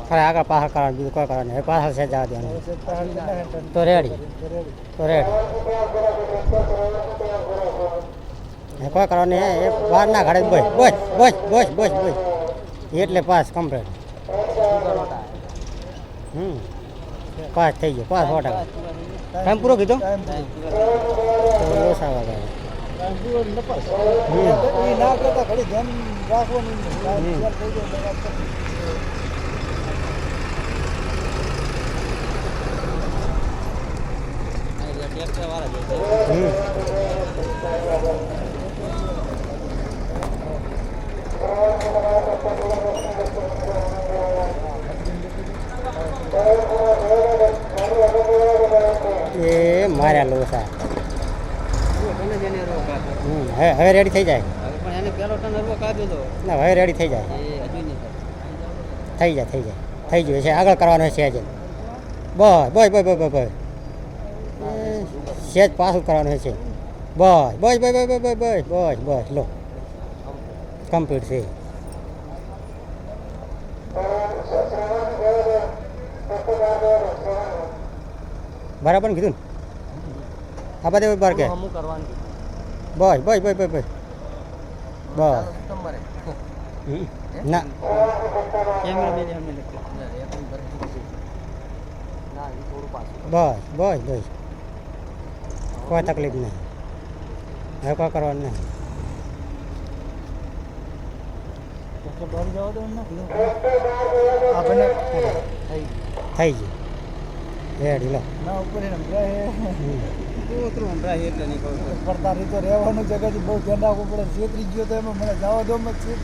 ખાલી આગળ પાછળ કરવાનું બીજું કોઈ કરવાનું નહીં પાછળ છે જવા દેવાનું તો રેડી કોઈ કરવાનું નહીં એ બહારના ઘરે boy boy boy boy boy boy એટલે પાસ કમ્પ્લીટ પાસ થઈ ગયો પાસ 100%. ટાઈમ પૂરો કીધો તો લોસાવા ગયો ના કરતા ઘડી ધ્યાન રાખવાનું એ માર્યા લોસા હવે રેડી થઈ જાય ના હવે રેડી થઈ જાય થઈ જાય થઈ ગયું છે આગળ કરવાનું છે આજે બસ બસ બસ બસ બસ સેજ પાછું કરવાનું છે બસ બસ બસ બસ બસ બસ બસ બસ લો કમ્પ્લીટ છે બરાબર ને કીધું ને આ બધે બાર કે બસ બસ બસ બસ બસ બસ ના બસ બસ બસ કોઈ તકલીફ નહીં હવે કોઈ કરવાનું નહીં થઈ ગયું રેડી લો ના ઉપર પડતા રીતે રહેવાનું જગ્યાથી બહુ ધ્યાન રાખવું પડે છેતરી ગયો તો એમાં મને જવા દો મત છેતરી